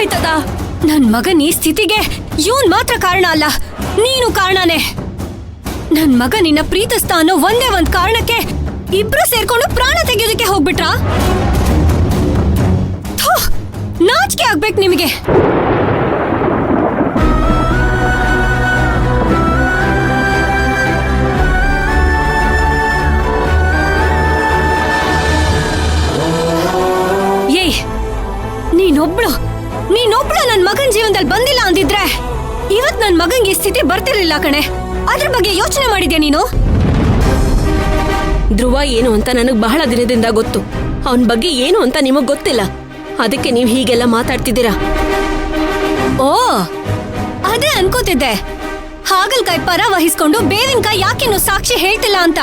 ಆಯ್ತದ ನನ್ ಮಗನ್ ಈ ಸ್ಥಿತಿಗೆ ಇವನ್ ಮಾತ್ರ ಕಾರಣ ಅಲ್ಲ, ನೀನು ಕಾರಣನೇ. ನನ್ ಮಗ ನಿನ್ನ ಪ್ರೀತಿಸ್ತಾ ಅನ್ನೋ ಒಂದೇ ಒಂದ್ ಕಾರಣಕ್ಕೆ ಇಬ್ರು ಸೇರ್ಕೊಂಡು ಪ್ರಾಣ ತೆಗೆಯೋದಕ್ಕೆ ಹೋಗ್ಬಿಟ್ರ? ನಾಚಿಕೆ ಆಗ್ಬೇಕು ನಿಮಗೆ. ಏಯ್, ನೀನೊಬ್ಳು ನನ್ ಮಗನ್ ಜೀವನದಲ್ಲಿ ಬಂದಿಲ್ಲ ಅಂದಿದ್ರೆ ಇವತ್ ನನ್ ಮಗಂಗೆ ಸ್ಥಿತಿ ಬರ್ತಿರ್ಲಿಲ್ಲ ಕಣೆ. ಅದ್ರ ಬಗ್ಗೆ ಯೋಚನೆ ಮಾಡಿದ್ಯಾ ನೀನು? ಧ್ರುವ ಏನು ಅಂತ ನನಗ್ ಬಹಳ ದಿನದಿಂದ ಗೊತ್ತು. ಅವನ್ ಬಗ್ಗೆ ಏನು ಅಂತ ನಿಮಗ್ ಗೊತ್ತಿಲ್ಲ. ಅದಕ್ಕೆ ನೀವ್ ಹೀಗೆಲ್ಲ ಮಾತಾಡ್ತಿದ್ದೀರಾ. ಓ, ಅದೇ ಅನ್ಕೋತಿದ್ದೆ. ಹಾಗಲ್ಕಾಯಿ ಪರ ವಹಿಸ್ಕೊಂಡು ಬೇವಿನಕಾಯಿ ಯಾಕಿನ್ನು ಸಾಕ್ಷಿ ಹೇಳ್ತಿಲ್ಲ ಅಂತ.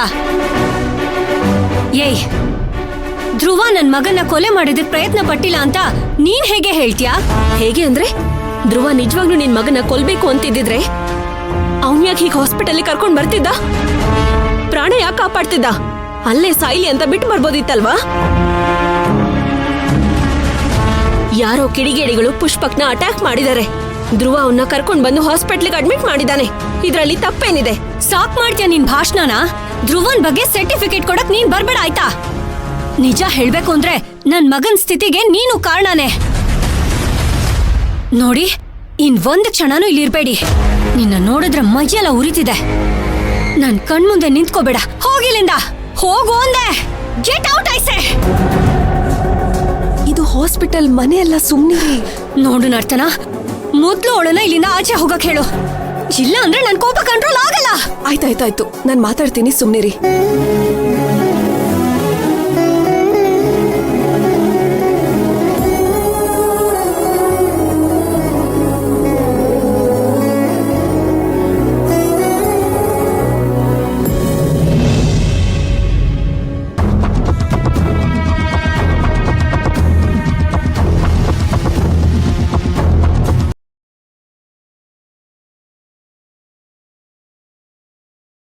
ಏಯ್, ಧ್ರುವ ನನ್ ಮಗನ್ನ ಕೊಲೆ ಮಾಡಿದಕ್ ಪ್ರಯತ್ನ ಪಟ್ಟಿಲ್ಲ ಅಂತ ನೀನ್ ಹೇಗೆ ಹೇಳ್ತೀಯಾ? ಹೇಗೆ ಅಂದ್ರೆ, ಧ್ರುವ ನಿಜವಾಗ್ಲೂ ನಿನ್ ಮಗನ ಕೊಲ್ಬೇಕು ಅಂತಿದ್ದಿದ್ರೆ ಅವನ್ ಯಾಕೆ ಹೀಗೆ ಹಾಸ್ಪಿಟಲ್ ಕರ್ಕೊಂಡ್ ಬರ್ತಿದ್ದ? ಪ್ರಾಣ ಯಾಕೆ ಕಾಪಾಡ್ತಿದ್ದ? ಅಲ್ಲೇ ಸಾಯ್ಲಿ ಅಂತ ಬಿಟ್ಟು ಬರ್ಬೋದಿತ್ತಲ್ವಾ? ಯಾರೋ ಕಿಡಿಗೇಡಿಗಳು ಪುಷ್ಪಕ್ನ ಅಟ್ಯಾಕ್ ಮಾಡಿದ್ದಾರೆ. ಧ್ರುವ ಅವನ್ನ ಕರ್ಕೊಂಡ್ ಬಂದು ಹಾಸ್ಪಿಟಲ್ಗೆ ಅಡ್ಮಿಟ್ ಮಾಡಿದಾನೆ. ಇದ್ರಲ್ಲಿ ತಪ್ಪೇನಿದೆ? ಸಾಕ್ ಮಾಡ್ತೀಯ ನಿನ್ ಭಾಷಣನ? ಧ್ರುವನ್ ಬಗ್ಗೆ ಸರ್ಟಿಫಿಕೇಟ್ ಕೊಡಕ್ ನೀನ್ ಬರ್ಬೇಡ ಆಯ್ತಾ? ನಿಜ ಹೇಳ್ಬೇಕು ಅಂದ್ರೆ ನನ್ ಮಗನ್ ಸ್ಥಿತಿಗೆ ನೀನು ಕಾರಣನೇ. ನೋಡಿ, ಒಂದ್ ಕ್ಷಣನೂ ಇಲ್ಲಿರ್ಬೇಡಿ. ನಿನ್ನ ನೋಡಿದ್ರೆ ಮೈಯೆಲ್ಲ ಉರಿತಿದೆ. ನನ್ ಕಣ್ಮುಂದೆ ನಿಂತ್ಕೋಬೇಡ. ಹೋಗಿಲ್ಲಿಂದ ಹೋಗು ಅಂದೆ. ಗೆಟ್ ಔಟ್ ಐಸೆ. ಇದು ಹಾಸ್ಪಿಟಲ್, ಮನೆಯಲ್ಲ, ಸುಮ್ನಿರಿ. ನೋಡು ನರ್ತನ, ಮೊದ್ಲು ಅವಳನ್ನ ಇಲ್ಲಿಂದ ಆಚೆ ಹೋಗಕ್ ಹೇಳು. ಇಲ್ಲ ಅಂದ್ರೆ ನನ್ ಕೋಪ ಕಂಟ್ರೋಲ್ ಆಗಲ್ಲ. ಆಯ್ತಾಯ್ತಾಯ್ತು, ನಾನ್ ಮಾತಾಡ್ತೀನಿ, ಸುಮ್ನಿರಿ.